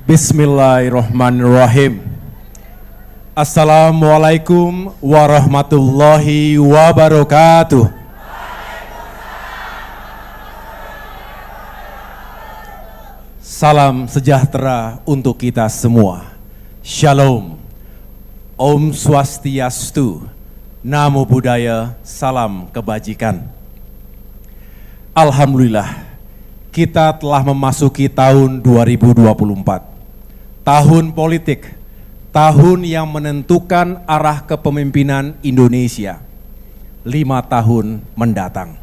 Bismillahirrahmanirrahim. Assalamualaikum warahmatullahi wabarakatuh. Salam sejahtera untuk kita semua. Shalom. Om Swastiastu. Namo Buddhaya. Salam kebajikan. Alhamdulillah, kita telah memasuki tahun 2024. Tahun politik, tahun yang menentukan arah kepemimpinan Indonesia 5 tahun mendatang.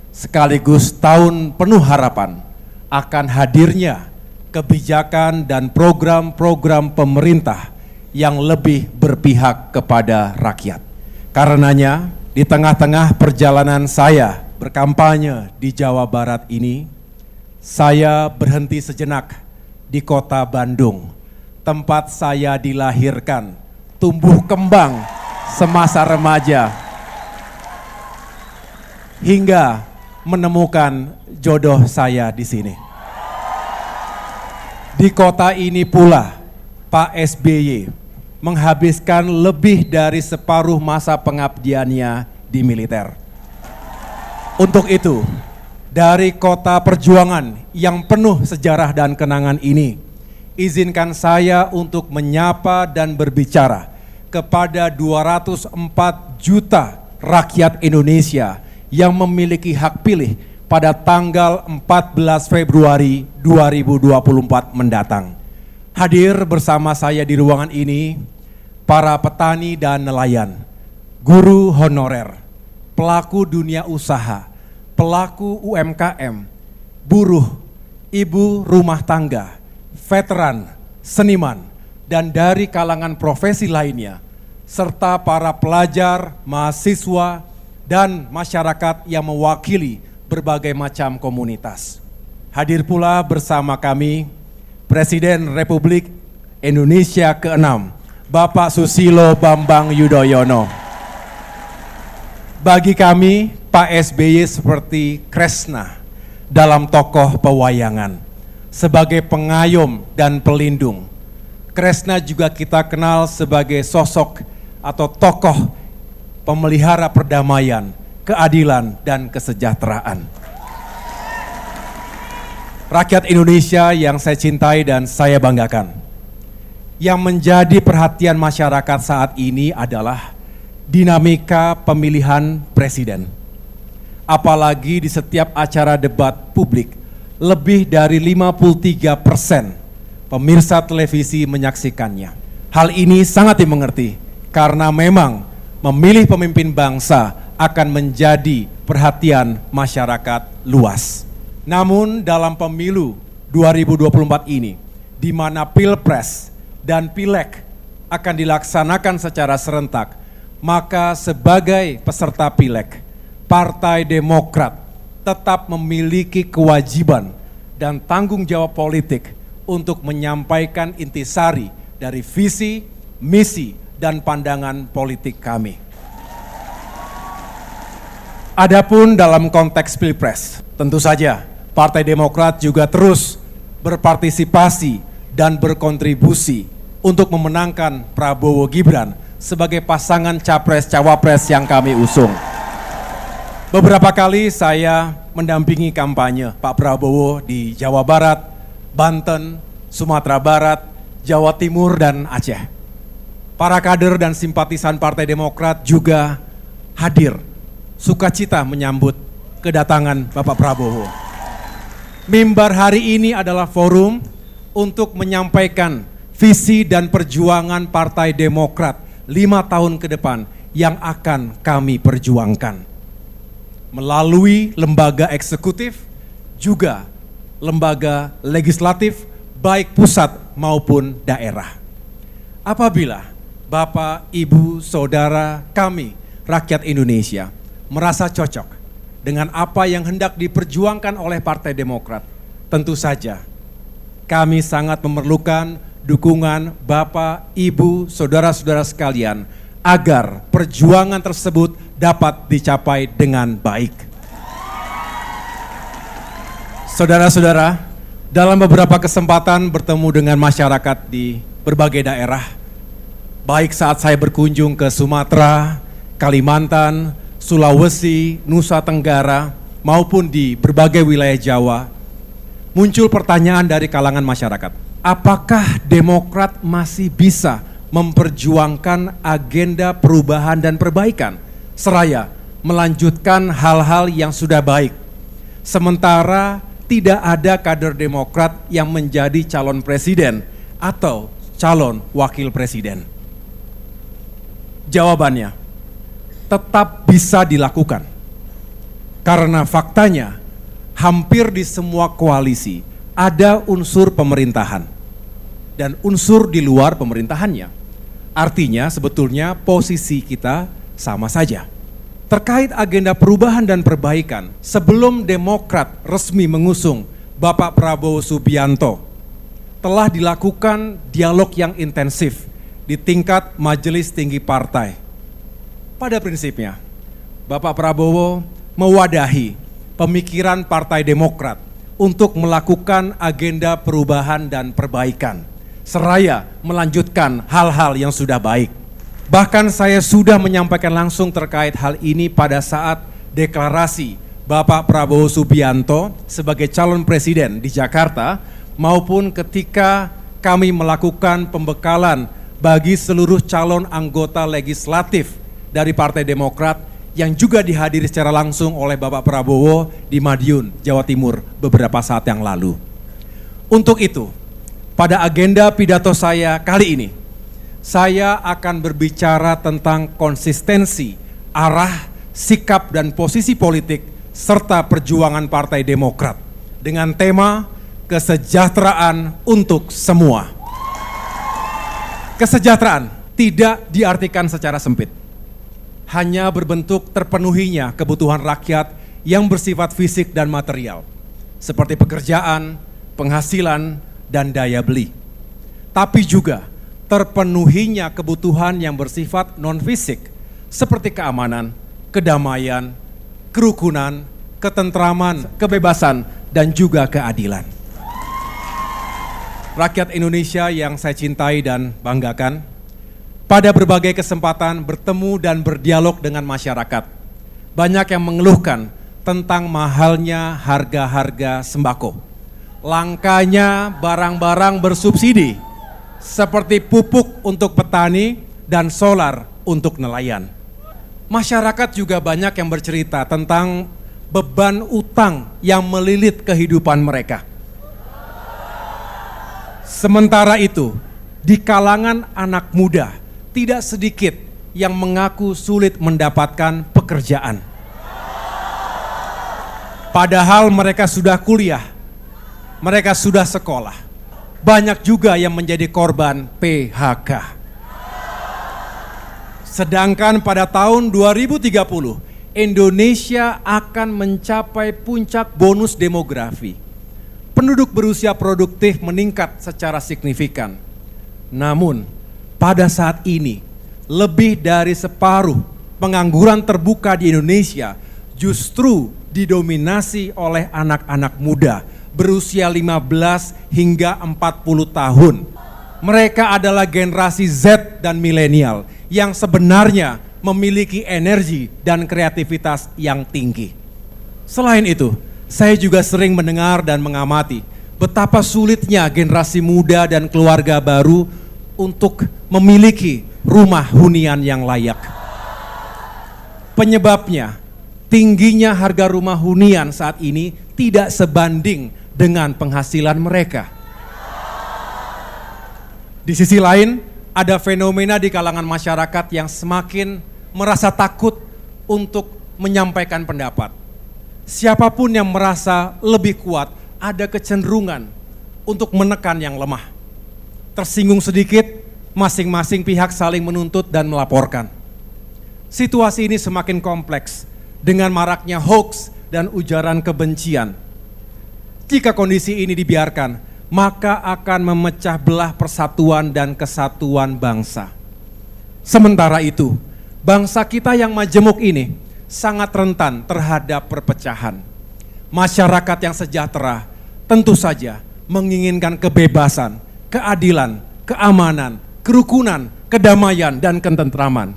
Sekaligus tahun penuh harapan akan hadirnya kebijakan dan program-program pemerintah yang lebih berpihak kepada rakyat. Karenanya, di tengah-tengah perjalanan saya berkampanye di Jawa Barat ini, saya berhenti sejenak di kota Bandung, tempat saya dilahirkan, tumbuh kembang semasa remaja, hingga menemukan jodoh saya di sini. Di kota ini pula, Pak SBY menghabiskan lebih dari separuh masa pengabdiannya di militer. Untuk itu, dari kota perjuangan yang penuh sejarah dan kenangan ini, izinkan saya untuk menyapa dan berbicara kepada 204 juta rakyat Indonesia yang memiliki hak pilih pada tanggal 14 Februari 2024 mendatang. Hadir bersama saya di ruangan ini, para petani dan nelayan, guru honorer, pelaku dunia usaha, pelaku UMKM, buruh, ibu rumah tangga, veteran, seniman, dan dari kalangan profesi lainnya, serta para pelajar, mahasiswa, dan masyarakat yang mewakili berbagai macam komunitas. Hadir pula bersama kami, Presiden Republik Indonesia ke-6, Bapak Susilo Bambang Yudhoyono. Bagi kami, Pak SBY seperti Kresna dalam tokoh pewayangan, sebagai pengayom dan pelindung. Kresna juga kita kenal sebagai sosok atau tokoh pemelihara perdamaian, keadilan, dan kesejahteraan. Rakyat Indonesia yang saya cintai dan saya banggakan, yang menjadi perhatian masyarakat saat ini adalah dinamika pemilihan presiden. Apalagi di setiap acara debat publik, lebih dari 53% pemirsa televisi menyaksikannya. Hal ini sangat dimengerti karena memang memilih pemimpin bangsa akan menjadi perhatian masyarakat luas. Namun dalam pemilu 2024 ini, di mana Pilpres dan Pileg akan dilaksanakan secara serentak, maka sebagai peserta Pileg, Partai Demokrat tetap memiliki kewajiban dan tanggung jawab politik untuk menyampaikan intisari dari visi, misi, dan pandangan politik kami. Adapun dalam konteks Pilpres, tentu saja Partai Demokrat juga terus berpartisipasi dan berkontribusi untuk memenangkan Prabowo Gibran sebagai pasangan Capres-Cawapres yang kami usung. Beberapa kali saya mendampingi kampanye Pak Prabowo di Jawa Barat, Banten, Sumatera Barat, Jawa Timur, dan Aceh. Para kader dan simpatisan Partai Demokrat juga hadir, sukacita menyambut kedatangan Bapak Prabowo. Mimbar hari ini adalah forum untuk menyampaikan visi dan perjuangan Partai Demokrat 5 tahun ke depan yang akan kami perjuangkan. Melalui lembaga eksekutif, juga lembaga legislatif, baik pusat maupun daerah. Apabila Bapak, Ibu, Saudara kami, rakyat Indonesia, merasa cocok dengan apa yang hendak diperjuangkan oleh Partai Demokrat, tentu saja kami sangat memerlukan dukungan Bapak, Ibu, Saudara-saudara sekalian, agar perjuangan tersebut dapat dicapai dengan baik. Saudara-saudara, Dalam beberapa kesempatan bertemu dengan masyarakat di berbagai daerah, baik saat saya berkunjung ke Sumatera, Kalimantan, Sulawesi, Nusa Tenggara, maupun di berbagai wilayah Jawa, muncul pertanyaan dari kalangan masyarakat. Apakah Demokrat masih bisa memperjuangkan agenda perubahan dan perbaikan, seraya melanjutkan hal-hal yang sudah baik, sementara tidak ada kader Demokrat yang menjadi calon presiden atau calon wakil presiden? Jawabannya, tetap bisa dilakukan. Karena faktanya, hampir di semua koalisi ada unsur pemerintahan dan unsur di luar pemerintahannya. Artinya sebetulnya posisi kita sama saja. Terkait agenda perubahan dan perbaikan, sebelum Demokrat resmi mengusung Bapak Prabowo Subianto, telah dilakukan dialog yang intensif di tingkat Majelis Tinggi Partai. Pada prinsipnya, Bapak Prabowo mewadahi pemikiran Partai Demokrat untuk melakukan agenda perubahan dan perbaikan, seraya melanjutkan hal-hal yang sudah baik. Bahkan saya sudah menyampaikan langsung terkait hal ini pada saat deklarasi Bapak Prabowo Subianto sebagai calon presiden di Jakarta, maupun ketika kami melakukan pembekalan bagi seluruh calon anggota legislatif dari Partai Demokrat yang juga dihadiri secara langsung oleh Bapak Prabowo di Madiun, Jawa Timur beberapa saat yang lalu. Untuk itu, pada agenda pidato saya kali ini, saya akan berbicara tentang konsistensi, arah, sikap dan posisi politik serta perjuangan Partai Demokrat dengan tema kesejahteraan untuk semua. Kesejahteraan tidak diartikan secara sempit, hanya berbentuk terpenuhinya kebutuhan rakyat yang bersifat fisik dan material, seperti pekerjaan, penghasilan, dan daya beli. Tapi juga terpenuhinya kebutuhan yang bersifat non-fisik, seperti keamanan, kedamaian, kerukunan, ketentraman, kebebasan, dan juga keadilan. Rakyat Indonesia yang saya cintai dan banggakan, pada berbagai kesempatan bertemu dan berdialog dengan masyarakat, banyak yang mengeluhkan tentang mahalnya harga-harga sembako, langkanya barang-barang bersubsidi, seperti pupuk untuk petani dan solar untuk nelayan. Masyarakat juga banyak yang bercerita tentang beban utang yang melilit kehidupan mereka. Sementara itu, di kalangan anak muda, tidak sedikit yang mengaku sulit mendapatkan pekerjaan. Padahal mereka sudah kuliah, mereka sudah sekolah. Banyak juga yang menjadi korban PHK. Sedangkan pada tahun 2030, Indonesia akan mencapai puncak bonus demografi. Penduduk berusia produktif meningkat secara signifikan. Namun, pada saat ini, lebih dari separuh pengangguran terbuka di Indonesia justru didominasi oleh anak-anak muda berusia 15 hingga 40 tahun. Mereka adalah generasi Z dan milenial yang sebenarnya memiliki energi dan kreativitas yang tinggi. Selain itu, saya juga sering mendengar dan mengamati betapa sulitnya generasi muda dan keluarga baru untuk memiliki rumah hunian yang layak. Penyebabnya, tingginya harga rumah hunian saat ini tidak sebanding dengan penghasilan mereka. Di sisi lain, ada fenomena di kalangan masyarakat yang semakin merasa takut untuk menyampaikan pendapat. Siapapun yang merasa lebih kuat, ada kecenderungan untuk menekan yang lemah. Tersinggung sedikit, masing-masing pihak saling menuntut dan melaporkan. Situasi ini semakin kompleks dengan maraknya hoax dan ujaran kebencian. Jika kondisi ini dibiarkan, maka akan memecah belah persatuan dan kesatuan bangsa. Sementara itu, bangsa kita yang majemuk ini sangat rentan terhadap perpecahan. Masyarakat yang sejahtera tentu saja menginginkan kebebasan, keadilan, keamanan, kerukunan, kedamaian, dan ketentraman.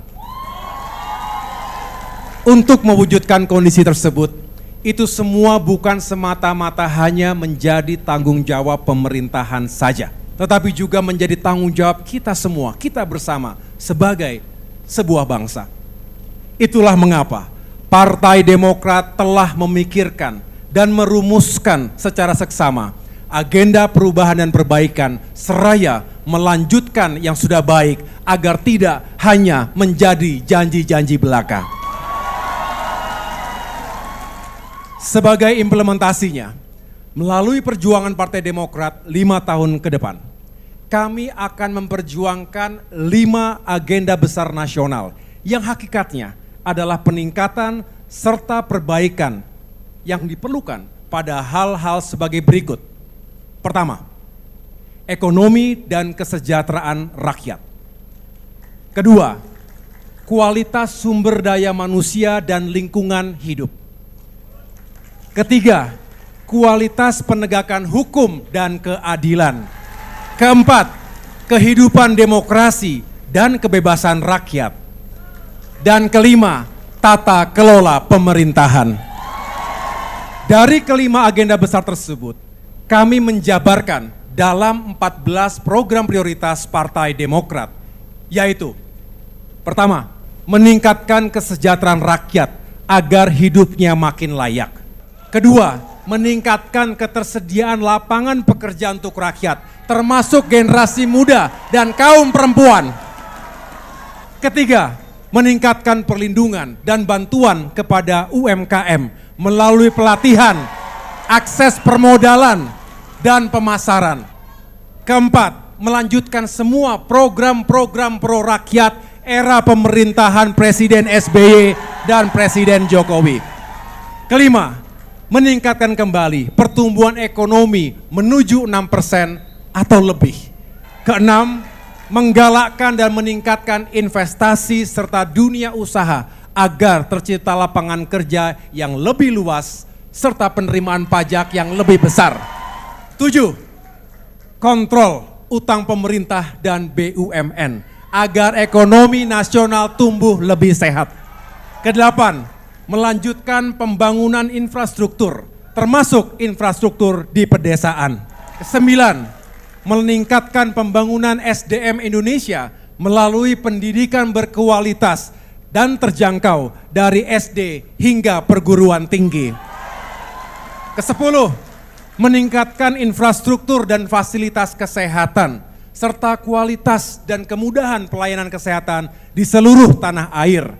Untuk mewujudkan kondisi tersebut, itu semua bukan semata-mata hanya menjadi tanggung jawab pemerintahan saja, tetapi juga menjadi tanggung jawab kita semua, kita bersama sebagai sebuah bangsa. Itulah mengapa Partai Demokrat telah memikirkan dan merumuskan secara seksama agenda perubahan dan perbaikan seraya melanjutkan yang sudah baik agar tidak hanya menjadi janji-janji belaka. Sebagai implementasinya, melalui perjuangan Partai Demokrat 5 tahun ke depan, kami akan memperjuangkan 5 agenda besar nasional yang hakikatnya adalah peningkatan serta perbaikan yang diperlukan pada hal-hal sebagai berikut. Pertama, ekonomi dan kesejahteraan rakyat. Kedua, kualitas sumber daya manusia dan lingkungan hidup. Ketiga, kualitas penegakan hukum dan keadilan. Keempat, kehidupan demokrasi dan kebebasan rakyat. Dan kelima, tata kelola pemerintahan. Dari kelima agenda besar tersebut, kami menjabarkan dalam 14 program prioritas Partai Demokrat, yaitu: pertama, meningkatkan kesejahteraan rakyat agar hidupnya makin layak. Kedua, meningkatkan ketersediaan lapangan pekerjaan untuk rakyat, termasuk generasi muda dan kaum perempuan. Ketiga, meningkatkan perlindungan dan bantuan kepada UMKM melalui pelatihan, akses permodalan, dan pemasaran. Keempat, melanjutkan semua program-program pro rakyat era pemerintahan Presiden SBY dan Presiden Jokowi. Kelima, meningkatkan kembali pertumbuhan ekonomi menuju 6% atau lebih. Keenam, menggalakkan dan meningkatkan investasi serta dunia usaha agar tercipta lapangan kerja yang lebih luas serta penerimaan pajak yang lebih besar. 7. Kontrol utang pemerintah dan BUMN agar ekonomi nasional tumbuh lebih sehat. Kedelapan, melanjutkan pembangunan infrastruktur, termasuk infrastruktur di pedesaan. Kesembilan, meningkatkan pembangunan SDM Indonesia melalui pendidikan berkualitas dan terjangkau dari SD hingga perguruan tinggi. Kesepuluh, meningkatkan infrastruktur dan fasilitas kesehatan serta kualitas dan kemudahan pelayanan kesehatan di seluruh tanah air.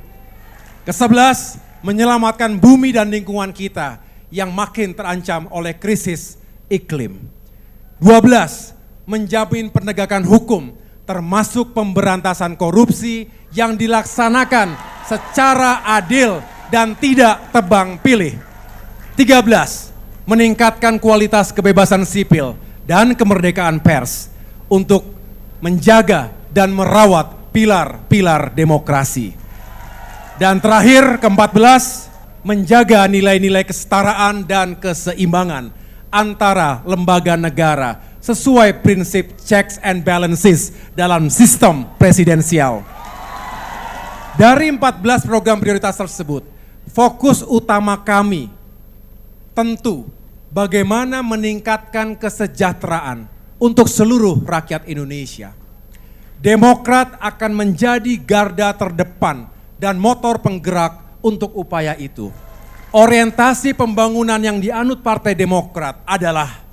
Kesebelas, menyelamatkan bumi dan lingkungan kita yang makin terancam oleh krisis iklim. 12, menjamin penegakan hukum termasuk pemberantasan korupsi yang dilaksanakan secara adil dan tidak tebang pilih. 13, meningkatkan kualitas kebebasan sipil dan kemerdekaan pers untuk menjaga dan merawat pilar-pilar demokrasi. Dan terakhir, ke-14, menjaga nilai-nilai kesetaraan dan keseimbangan antara lembaga negara sesuai prinsip checks and balances dalam sistem presidensial. Dari 14 program prioritas tersebut, fokus utama kami tentu bagaimana meningkatkan kesejahteraan untuk seluruh rakyat Indonesia. Demokrat akan menjadi garda terdepan dan motor penggerak untuk upaya itu. Orientasi pembangunan yang dianut Partai Demokrat adalah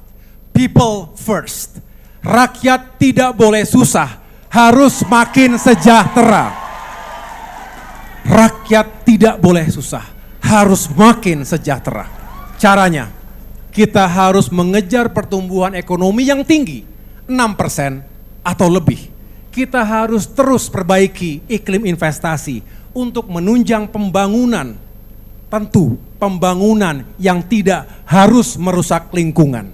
people first. Rakyat tidak boleh susah, harus makin sejahtera. Rakyat tidak boleh susah, harus makin sejahtera. Caranya, kita harus mengejar pertumbuhan ekonomi yang tinggi, 6% atau lebih. Kita harus terus perbaiki iklim investasi untuk menunjang pembangunan. Tentu pembangunan yang tidak harus merusak lingkungan.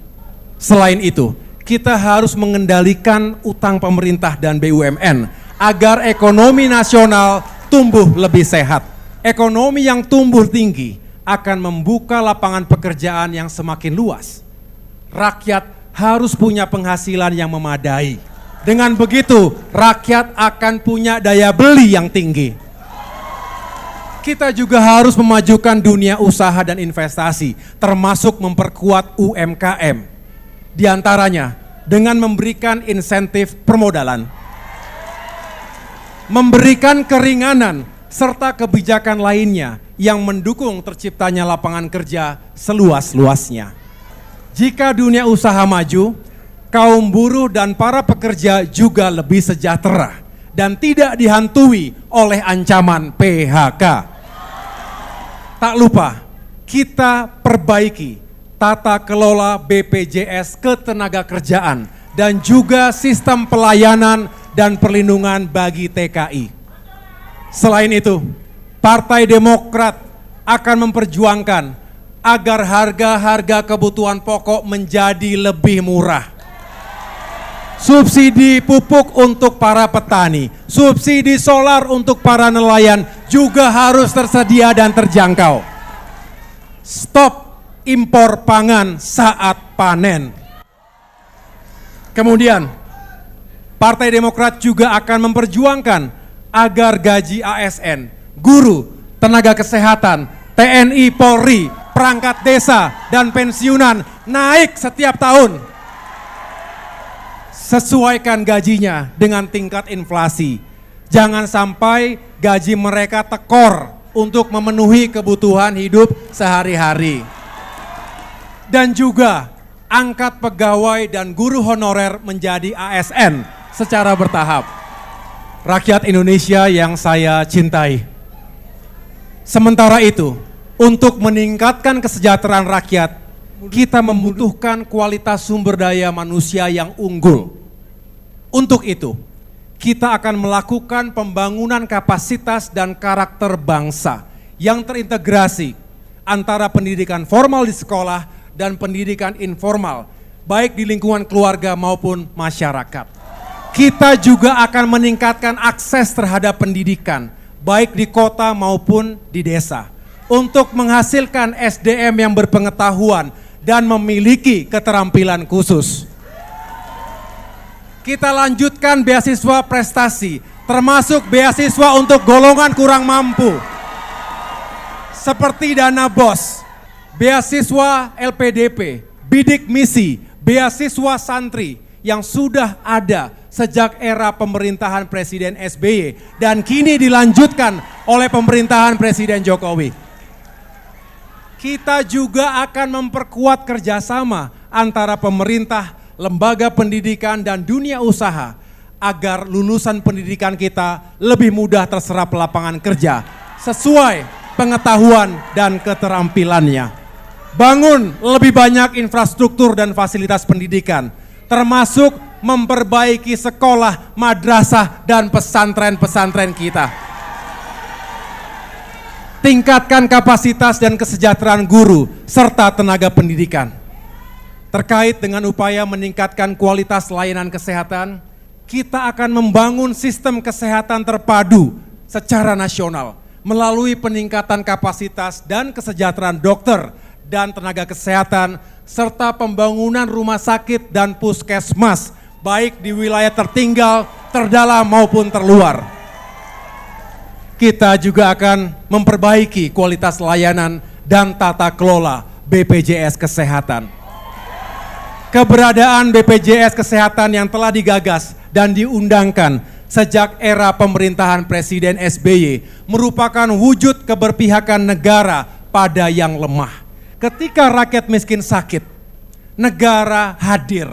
Selain itu, kita harus mengendalikan utang pemerintah dan BUMN agar ekonomi nasional tumbuh lebih sehat. Ekonomi yang tumbuh tinggi akan membuka lapangan pekerjaan yang semakin luas. Rakyat harus punya penghasilan yang memadai. Dengan begitu, rakyat akan punya daya beli yang tinggi. Kita juga harus memajukan dunia usaha dan investasi, termasuk memperkuat UMKM. Di antaranya dengan memberikan insentif permodalan, memberikan keringanan, serta kebijakan lainnya yang mendukung terciptanya lapangan kerja seluas-luasnya. Jika dunia usaha maju, kaum buruh dan para pekerja juga lebih sejahtera dan tidak dihantui oleh ancaman PHK. Tak lupa, kita perbaiki tata kelola BPJS Ketenagakerjaan dan juga sistem pelayanan dan perlindungan bagi TKI. Selain itu, Partai Demokrat akan memperjuangkan agar harga-harga kebutuhan pokok menjadi lebih murah. Subsidi pupuk untuk para petani, subsidi solar untuk para nelayan juga harus tersedia dan terjangkau. Stop impor pangan saat panen. Kemudian, Partai Demokrat juga akan memperjuangkan agar gaji ASN, guru, tenaga kesehatan, TNI, Polri, perangkat desa, dan pensiunan naik setiap tahun. Sesuaikan gajinya dengan tingkat inflasi. Jangan sampai gaji mereka tekor untuk memenuhi kebutuhan hidup sehari-hari. Dan juga angkat pegawai dan guru honorer menjadi ASN secara bertahap. Rakyat Indonesia yang saya cintai. Sementara itu, untuk meningkatkan kesejahteraan rakyat, kita membutuhkan kualitas sumber daya manusia yang unggul. Untuk itu, kita akan melakukan pembangunan kapasitas dan karakter bangsa yang terintegrasi antara pendidikan formal di sekolah dan pendidikan informal, baik di lingkungan keluarga maupun masyarakat. Kita juga akan meningkatkan akses terhadap pendidikan, baik di kota maupun di desa, untuk menghasilkan SDM yang berpengetahuan dan memiliki keterampilan khusus. Kita lanjutkan beasiswa prestasi, termasuk beasiswa untuk golongan kurang mampu, seperti dana BOS, beasiswa LPDP, bidik misi, beasiswa santri yang sudah ada sejak era pemerintahan Presiden SBY dan kini dilanjutkan oleh pemerintahan Presiden Jokowi. Kita juga akan memperkuat kerjasama antara pemerintah, lembaga pendidikan, dan dunia usaha agar lulusan pendidikan kita lebih mudah terserap lapangan kerja sesuai pengetahuan dan keterampilannya. Bangun lebih banyak infrastruktur dan fasilitas pendidikan, termasuk memperbaiki sekolah, madrasah, dan pesantren-pesantren kita. Tingkatkan kapasitas dan kesejahteraan guru serta tenaga pendidikan. Terkait dengan upaya meningkatkan kualitas layanan kesehatan, kita akan membangun sistem kesehatan terpadu secara nasional melalui peningkatan kapasitas dan kesejahteraan dokter dan tenaga kesehatan, serta pembangunan rumah sakit dan puskesmas, baik di wilayah tertinggal, terdalam maupun terluar. Kita juga akan memperbaiki kualitas layanan dan tata kelola BPJS Kesehatan. Keberadaan BPJS Kesehatan yang telah digagas dan diundangkan sejak era pemerintahan Presiden SBY merupakan wujud keberpihakan negara pada yang lemah. Ketika rakyat miskin sakit, negara hadir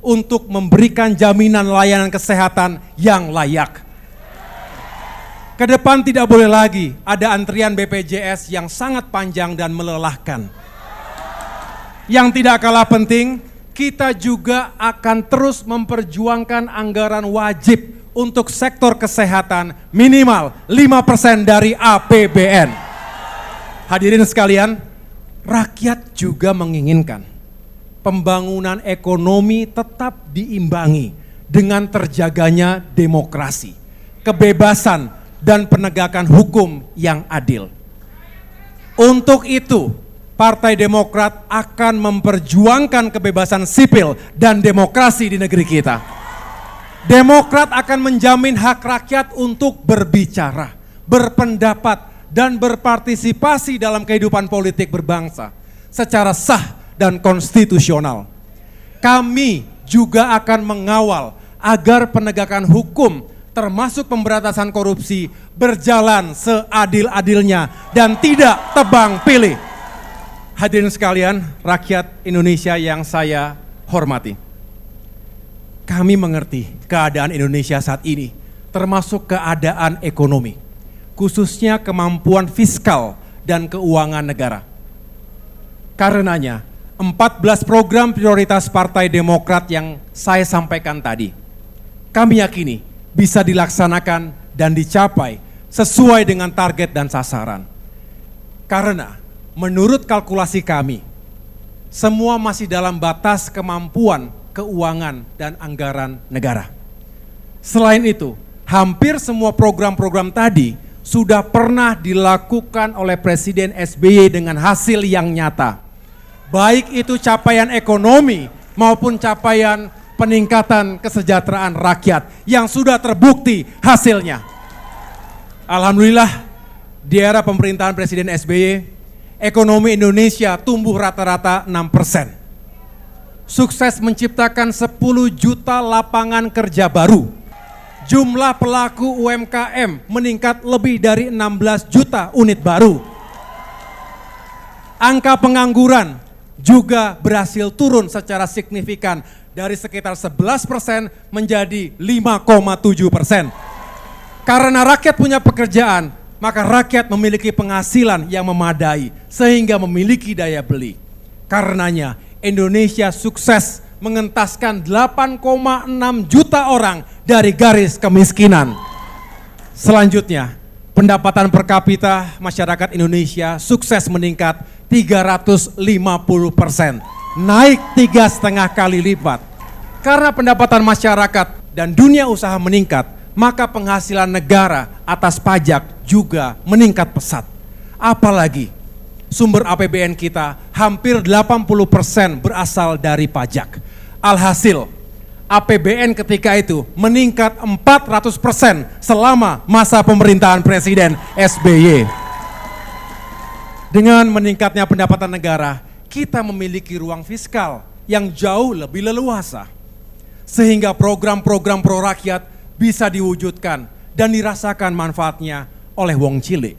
untuk memberikan jaminan layanan kesehatan yang layak. Kedepan tidak boleh lagi ada antrian BPJS yang sangat panjang dan melelahkan. Yang tidak kalah penting, kita juga akan terus memperjuangkan anggaran wajib untuk sektor kesehatan minimal 5% dari APBN. Hadirin sekalian, rakyat juga menginginkan pembangunan ekonomi tetap diimbangi dengan terjaganya demokrasi, kebebasan, dan penegakan hukum yang adil. Untuk itu, Partai Demokrat akan memperjuangkan kebebasan sipil dan demokrasi di negeri kita. Demokrat akan menjamin hak rakyat untuk berbicara, berpendapat, dan berpartisipasi dalam kehidupan politik berbangsa secara sah dan konstitusional. Kami juga akan mengawal agar penegakan hukum termasuk pemberantasan korupsi berjalan seadil-adilnya dan tidak tebang pilih. Hadirin sekalian, rakyat Indonesia yang saya hormati. Kami mengerti keadaan Indonesia saat ini, termasuk keadaan ekonomi, khususnya kemampuan fiskal dan keuangan negara. Karenanya, 14 program prioritas Partai Demokrat yang saya sampaikan tadi, kami yakini bisa dilaksanakan dan dicapai sesuai dengan target dan sasaran. Karena menurut kalkulasi kami, semua masih dalam batas kemampuan keuangan dan anggaran negara. Selain itu, hampir semua program-program tadi sudah pernah dilakukan oleh Presiden SBY dengan hasil yang nyata. Baik itu capaian ekonomi maupun capaian peningkatan kesejahteraan rakyat yang sudah terbukti hasilnya. Alhamdulillah, di era pemerintahan Presiden SBY, ekonomi Indonesia tumbuh rata-rata 6%. Sukses menciptakan 10 juta lapangan kerja baru. Jumlah pelaku UMKM meningkat lebih dari 16 juta unit baru. Angka pengangguran juga berhasil turun secara signifikan dari sekitar 11% menjadi 5,7%. Karena rakyat punya pekerjaan, maka rakyat memiliki penghasilan yang memadai sehingga memiliki daya beli. Karenanya Indonesia sukses mengentaskan 8,6 juta orang dari garis kemiskinan. Selanjutnya, pendapatan per kapita masyarakat Indonesia sukses meningkat 350%, naik 3,5 kali lipat. Karena pendapatan masyarakat dan dunia usaha meningkat, maka penghasilan negara atas pajak juga meningkat pesat. Apalagi sumber APBN kita hampir 80% berasal dari pajak. Alhasil APBN ketika itu meningkat 400% selama masa pemerintahan Presiden SBY. Dengan meningkatnya pendapatan negara, kita memiliki ruang fiskal yang jauh lebih leluasa. Sehingga program-program pro rakyat bisa diwujudkan dan dirasakan manfaatnya oleh wong cilik.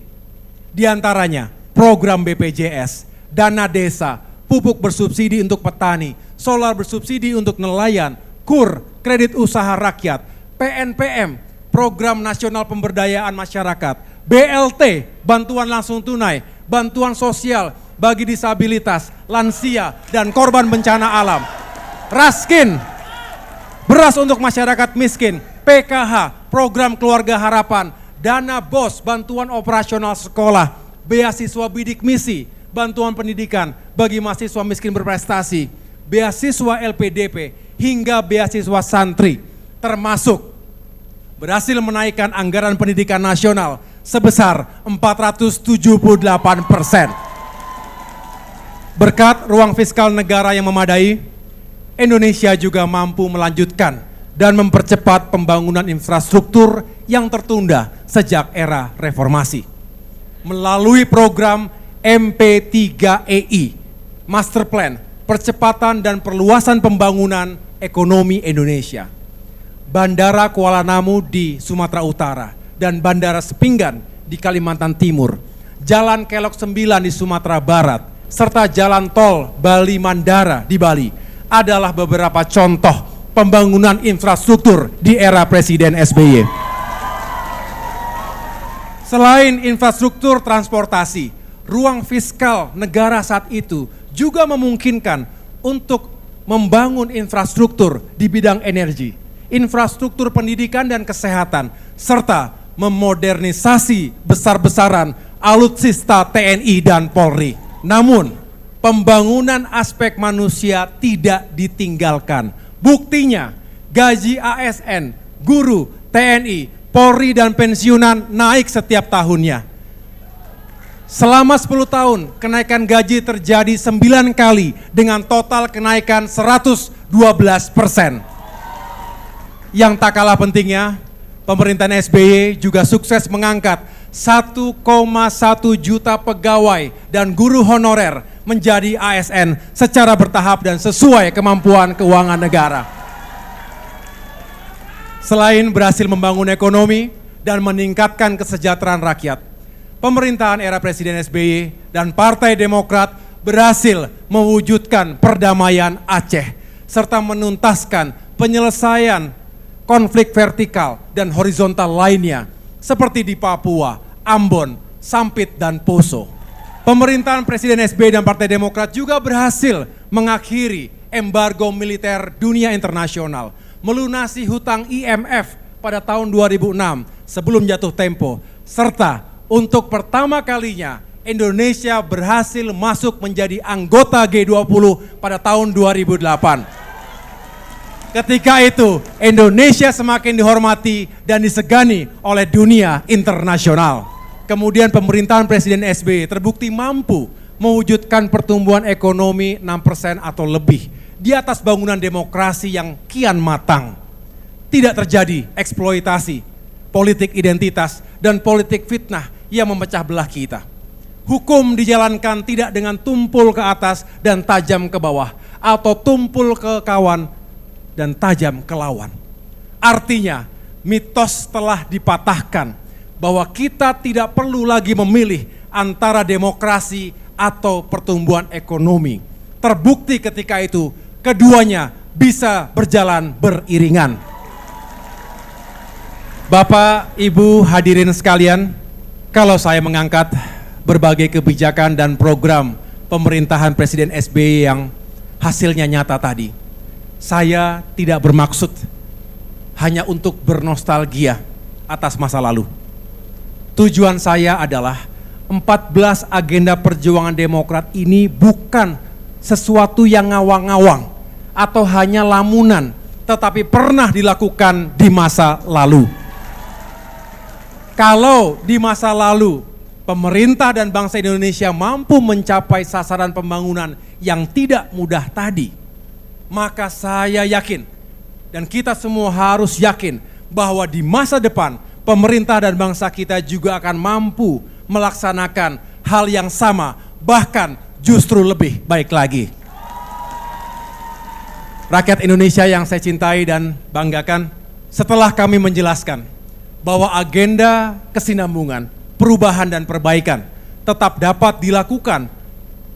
Di antaranya program BPJS, dana desa, pupuk bersubsidi untuk petani, solar bersubsidi untuk nelayan, KUR, kredit usaha rakyat, PNPM, program nasional pemberdayaan masyarakat, BLT, bantuan langsung tunai, bantuan sosial bagi disabilitas, lansia, dan korban bencana alam, Raskin, beras untuk masyarakat miskin, PKH, program keluarga harapan, dana BOS, bantuan operasional sekolah, beasiswa bidik misi, bantuan pendidikan bagi mahasiswa miskin berprestasi, beasiswa LPDP, hingga beasiswa santri, termasuk berhasil menaikkan anggaran pendidikan nasional sebesar 478%. Berkat ruang fiskal negara yang memadai, Indonesia juga mampu melanjutkan dan mempercepat pembangunan infrastruktur yang tertunda sejak era reformasi. Melalui program MP3EI, Master Plan, Percepatan dan Perluasan Pembangunan Ekonomi Indonesia, Bandara Kuala Namu di Sumatera Utara dan Bandara Sepinggan di Kalimantan Timur, Jalan Kelok 9 di Sumatera Barat, serta Jalan Tol Bali Mandara di Bali adalah beberapa contoh pembangunan infrastruktur di era Presiden SBY. Selain infrastruktur transportasi, ruang fiskal negara saat itu juga memungkinkan untuk membangun infrastruktur di bidang energi, infrastruktur pendidikan dan kesehatan, serta memodernisasi besar-besaran alutsista TNI dan Polri. Namun, pembangunan aspek manusia tidak ditinggalkan. Buktinya, gaji ASN, guru, TNI, Polri dan pensiunan naik setiap tahunnya. Selama 10 tahun, kenaikan gaji terjadi 9 kali dengan total kenaikan 112%. Yang tak kalah pentingnya, pemerintahan SBY juga sukses mengangkat 1,1 juta pegawai dan guru honorer menjadi ASN secara bertahap dan sesuai kemampuan keuangan negara. Selain berhasil membangun ekonomi dan meningkatkan kesejahteraan rakyat, pemerintahan era Presiden SBY dan Partai Demokrat berhasil mewujudkan perdamaian Aceh serta menuntaskan penyelesaian konflik vertikal dan horizontal lainnya seperti di Papua, Ambon, Sampit, dan Poso. Pemerintahan Presiden SBY dan Partai Demokrat juga berhasil mengakhiri embargo militer dunia internasional, melunasi hutang IMF pada tahun 2006 sebelum jatuh tempo, serta untuk pertama kalinya Indonesia berhasil masuk menjadi anggota G20 pada tahun 2008. Ketika itu Indonesia semakin dihormati dan disegani oleh dunia internasional. Kemudian pemerintahan Presiden SBY terbukti mampu mewujudkan pertumbuhan ekonomi 6% atau lebih di atas bangunan demokrasi yang kian matang. Tidak terjadi eksploitasi, politik identitas, dan politik fitnah yang memecah belah kita. Hukum dijalankan tidak dengan tumpul ke atas dan tajam ke bawah, atau tumpul ke kawan dan tajam ke lawan. Artinya, mitos telah dipatahkan bahwa kita tidak perlu lagi memilih antara demokrasi atau pertumbuhan ekonomi. Terbukti ketika itu, keduanya bisa berjalan beriringan. Bapak, Ibu hadirin sekalian, kalau saya mengangkat berbagai kebijakan dan program pemerintahan Presiden SBY yang hasilnya nyata tadi, saya tidak bermaksud hanya untuk bernostalgia atas masa lalu. Tujuan saya adalah 14 agenda perjuangan Demokrat ini bukan sesuatu yang ngawang-ngawang atau hanya lamunan, tetapi pernah dilakukan di masa lalu. Kalau di masa lalu pemerintah dan bangsa Indonesia mampu mencapai sasaran pembangunan yang tidak mudah tadi, maka saya yakin dan kita semua harus yakin bahwa di masa depan pemerintah dan bangsa kita juga akan mampu melaksanakan hal yang sama, bahkan justru lebih baik lagi. Rakyat Indonesia yang saya cintai dan banggakan, setelah kami menjelaskan bahwa agenda kesinambungan, perubahan dan perbaikan tetap dapat dilakukan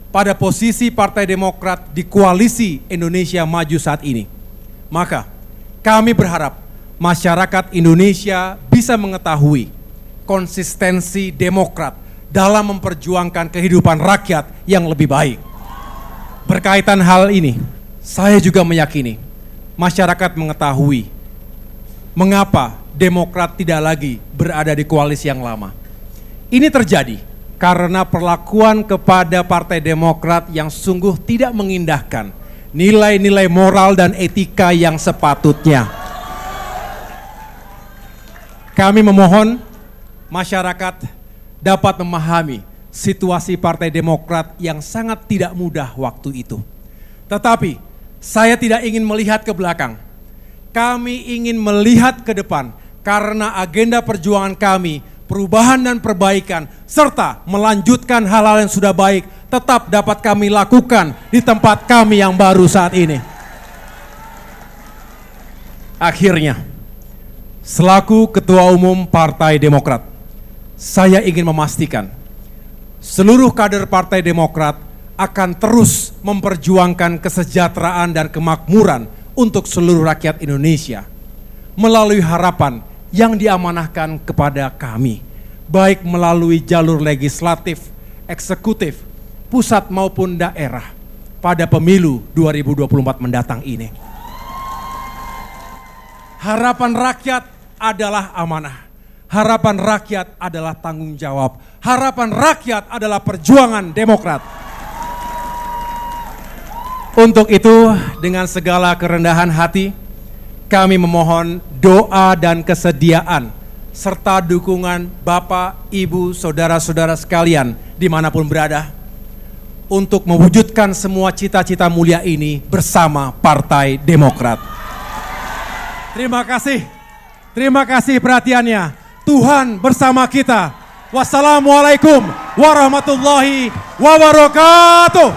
pada posisi Partai Demokrat di koalisi Indonesia Maju saat ini, maka kami berharap masyarakat Indonesia bisa mengetahui konsistensi Demokrat dalam memperjuangkan kehidupan rakyat yang lebih baik. Berkaitan hal ini, saya juga meyakini masyarakat mengetahui mengapa Demokrat tidak lagi berada di koalisi yang lama. Ini terjadi karena perlakuan kepada Partai Demokrat yang sungguh tidak mengindahkan nilai-nilai moral dan etika yang sepatutnya. Kami memohon masyarakat dapat memahami situasi Partai Demokrat yang sangat tidak mudah waktu itu. Tetapi saya tidak ingin melihat ke belakang. Kami ingin melihat ke depan karena agenda perjuangan kami, perubahan dan perbaikan, serta melanjutkan hal-hal yang sudah baik tetap dapat kami lakukan di tempat kami yang baru saat ini. Akhirnya, selaku Ketua Umum Partai Demokrat, saya ingin memastikan seluruh kader Partai Demokrat akan terus memperjuangkan kesejahteraan dan kemakmuran untuk seluruh rakyat Indonesia melalui harapan yang diamanahkan kepada kami, baik melalui jalur legislatif, eksekutif, pusat maupun daerah pada pemilu 2024 mendatang ini. Harapan rakyat adalah amanah. Harapan rakyat adalah tanggung jawab. Harapan rakyat adalah perjuangan Demokrat. Untuk itu, dengan segala kerendahan hati, kami memohon doa dan kesediaan serta dukungan Bapak, Ibu, saudara-saudara sekalian dimanapun berada, untuk mewujudkan semua cita-cita mulia ini bersama Partai Demokrat. Terima kasih perhatiannya. Tuhan bersama kita. Wassalamualaikum warahmatullahi wabarakatuh.